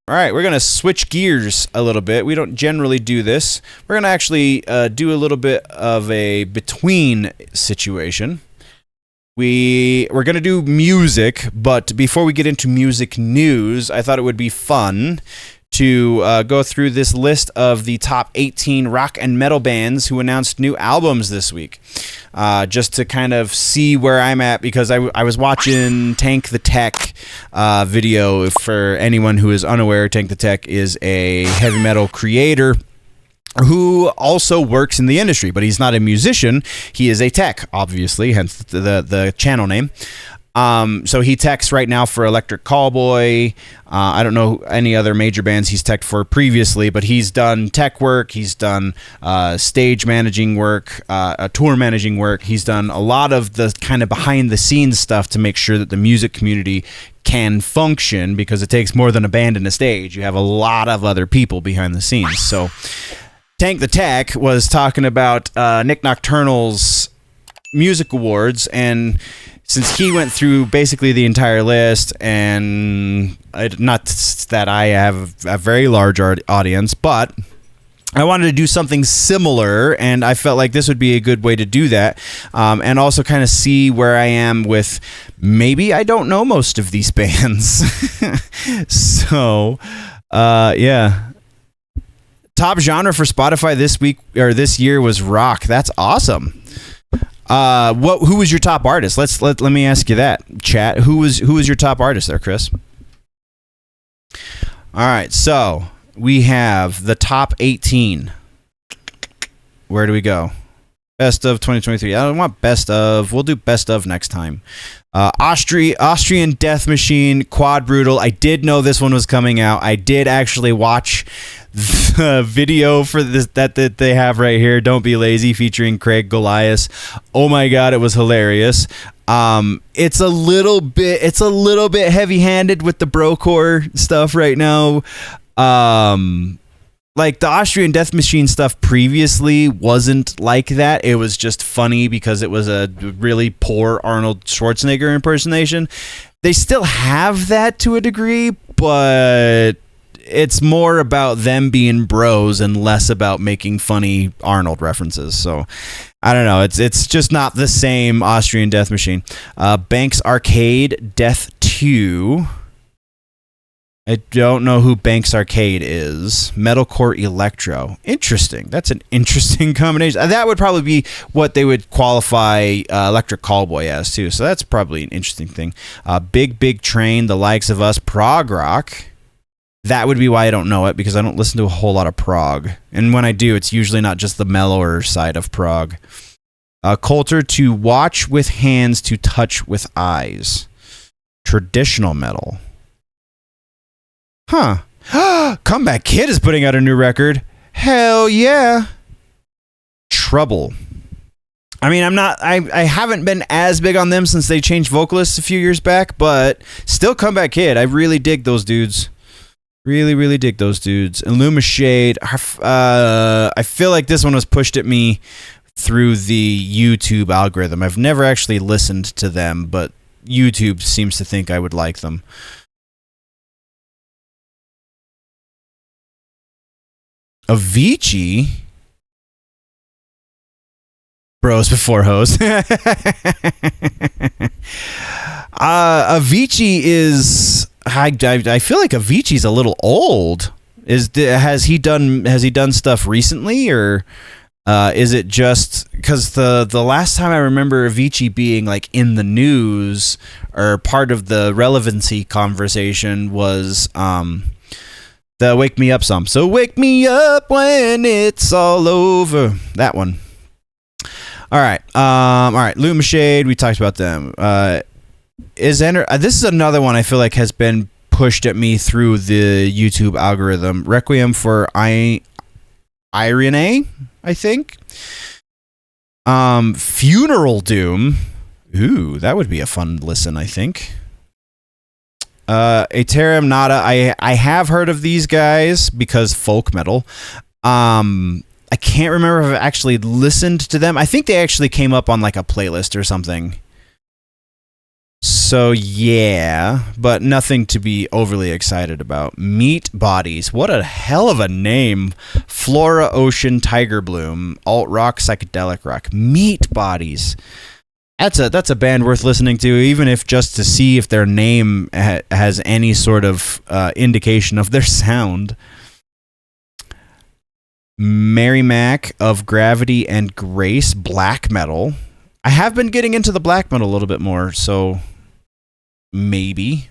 All right, we're going to switch gears a little bit. We don't generally do this. We're going to actually do a little bit of a between situation. We're going to do music, but before we get into music news, I thought it would be fun to go through this list of the top 18 rock and metal bands who announced new albums this week. Just to kind of see where I'm at, because I was watching Tank the Tech video. For anyone who is unaware, Tank the Tech is a heavy metal creator who also works in the industry, but he's not a musician. He is a tech, obviously, hence the channel name. So he techs right now for Electric Callboy. I don't know any other major bands he's teched for previously, but he's done tech work. He's done stage managing work, tour managing work. He's done a lot of the kind of behind the scenes stuff to make sure that the music community can function, because it takes more than a band and a stage. You have a lot of other people behind the scenes. So Tank the Tech was talking about Nick Nocturnal's music awards, and since he went through basically the entire list, and not that I have a very large audience, but I wanted to do something similar, and I felt like this would be a good way to do that, and also kind of see where I am with maybe I don't know most of these bands. So, yeah. Top genre for Spotify this week or this year was rock. That's awesome. Who was your top artist? Let me ask you that, chat. Who was your top artist there, Chris? All right, so we have the top 18. Where do we go? Best of 2023. I don't want best of. We'll do best of next time. Austrian Death Machine, Quad Brutal. I did know this one was coming out. I did actually watch the video for this that they have right here. Don't Be Lazy, featuring Craig Goliath. Oh my god, it was hilarious. It's a little bit heavy-handed with the brocore stuff right now. Like the Austrian Death Machine stuff previously wasn't like that. It was just funny because it was a really poor Arnold Schwarzenegger impersonation. They still have that to a degree, but it's more about them being bros and less about making funny Arnold references. So I don't know. It's just not the same Austrian Death Machine. Banks Arcade, Death 2. I don't know who Banks Arcade is. Metalcore Electro. Interesting. That's an interesting combination. That would probably be what they would qualify Electric Callboy as, too. So that's probably an interesting thing. Big Train, The Likes of Us, prog rock. That would be why I don't know it, because I don't listen to a whole lot of prog. And when I do, it's usually not just the mellower side of prog. Coulter, To Watch with Hands, To Touch with Eyes. Traditional metal. Huh. Comeback Kid is putting out a new record. Hell yeah. Trouble. I mean, I haven't been as big on them since they changed vocalists a few years back, but still Comeback Kid. I really dig those dudes. Really dig those dudes. Illumishade. I feel like this one was pushed at me through the YouTube algorithm. I've never actually listened to them, but YouTube seems to think I would like them. Avicii? Bros before hoes. Avicii is... I feel like Avicii's a little old. Has he done stuff recently, or is it just because the last time I remember Avicii being like in the news or part of the relevancy conversation was the Wake Me Up song. So wake me up when it's all over. That one. All right. Lumashade, we talked about them. This is another one I feel like has been pushed at me through the YouTube algorithm. Requiem for Irene, I think. Funeral Doom. Ooh, that would be a fun listen, I think. Aetherum Nada. I have heard of these guys because folk metal. I can't remember if I've actually listened to them. I think they actually came up on like a playlist or something. So yeah, but nothing to be overly excited about. Meat Bodies. What a hell of a name. Flora Ocean Tiger Bloom. Alt rock, psychedelic rock. Meat Bodies. That's a band worth listening to, even if just to see if their name has any sort of indication of their sound. Mary Mac of Gravity and Grace. Black metal. I have been getting into the black metal a little bit more, so maybe.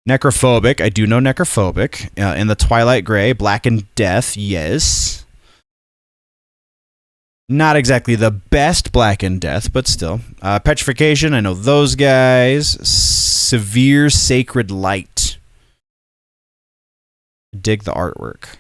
Necrophobic. I do know Necrophobic. In the Twilight Gray. Black and Death. Yes. Not exactly the best Black and Death, but still. Petrification. I know those guys. Severe Sacred Light. Dig the artwork.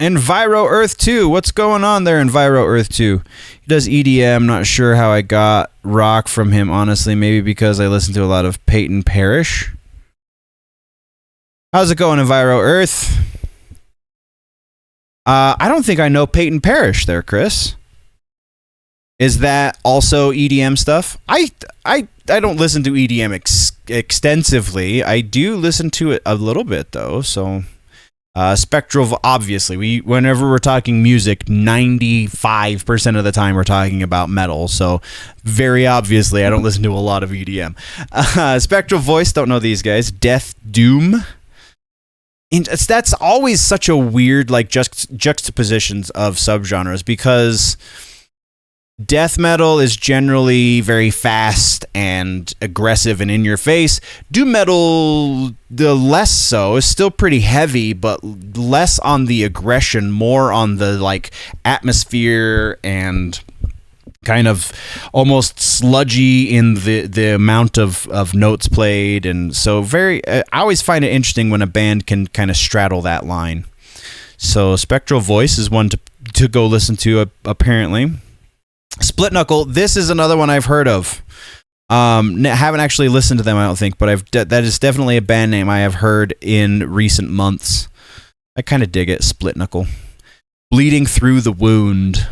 Enviro Earth 2. What's going on there, Enviro Earth 2? He does EDM. Not sure how I got rock from him, honestly. Maybe because I listen to a lot of Peyton Parrish. How's it going, Enviro Earth? I don't think I know Peyton Parrish there, Chris. Is that also EDM stuff? I don't listen to EDM extensively. I do listen to it a little bit, though, so... Spectral, obviously, whenever we're talking music, 95% of the time we're talking about metal, so very obviously I don't listen to a lot of EDM. Spectral Voice, don't know these guys. Death Doom. That's always such a weird like juxtapositions of subgenres, because death metal is generally very fast and aggressive and in your face. Doom metal, the less so, is still pretty heavy, but less on the aggression, more on the like atmosphere and kind of almost sludgy in the amount of notes played. And so I always find it interesting when a band can kind of straddle that line. So Spectral Voice is one to go listen to, apparently. Split Knuckle, this is another one I've heard of. Haven't actually listened to them, I don't think, but that is definitely a band name I have heard in recent months. I kind of dig it, Split Knuckle. Bleeding Through the Wound.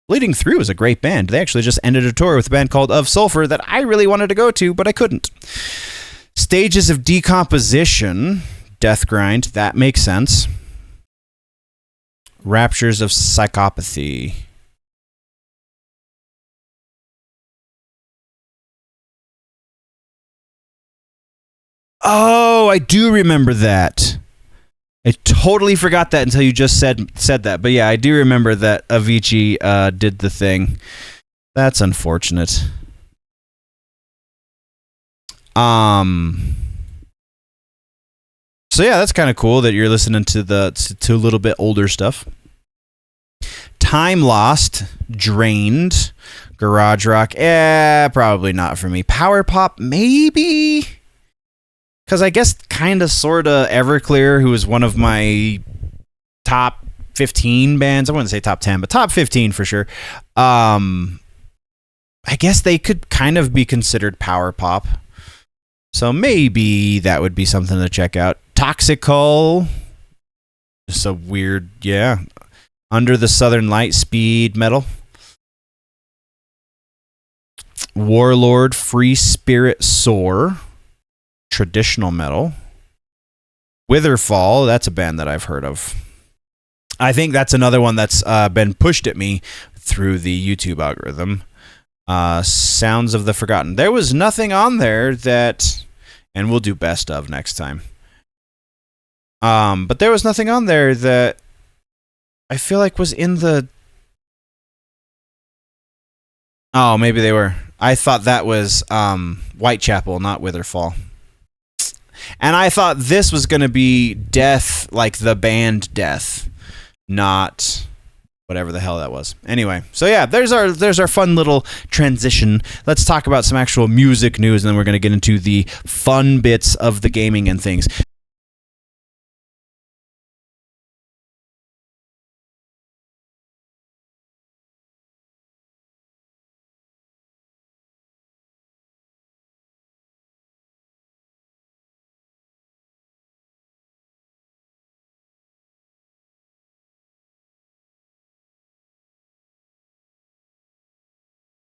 Bleeding Through is a great band. They actually just ended a tour with a band called Of Sulfur that I really wanted to go to, but I couldn't. Stages of Decomposition. Death Grind, that makes sense. Raptures of Psychopathy. Oh, I do remember that. I totally forgot that until you just said that. But yeah, I do remember that Avicii did the thing. That's unfortunate. So yeah, that's kind of cool that you're listening to a little bit older stuff. Time Lost, Drained, Garage Rock. Probably not for me. Power Pop, maybe. Because I guess kind of, sort of, Everclear, who is one of my top 15 bands. I wouldn't say top 10, but top 15 for sure. I guess they could kind of be considered power pop. So maybe that would be something to check out. Toxical. Just a weird, yeah. Under the Southern Light, speed metal. Warlord, Free Spirit, Soar. Traditional metal. Witherfall, that's a band that I've heard of. I think that's another one that's been pushed at me through the YouTube algorithm. Sounds of the Forgotten. There was nothing on there that, and we'll do best of next time. But there was nothing on there that I feel like was in the... Oh, maybe they were. I thought that was Whitechapel, not Witherfall. And I thought this was going to be Death, like the band Death, not whatever the hell that was. Anyway, so yeah, there's our fun little transition. Let's talk about some actual music news, and then we're going to get into the fun bits of the gaming and things.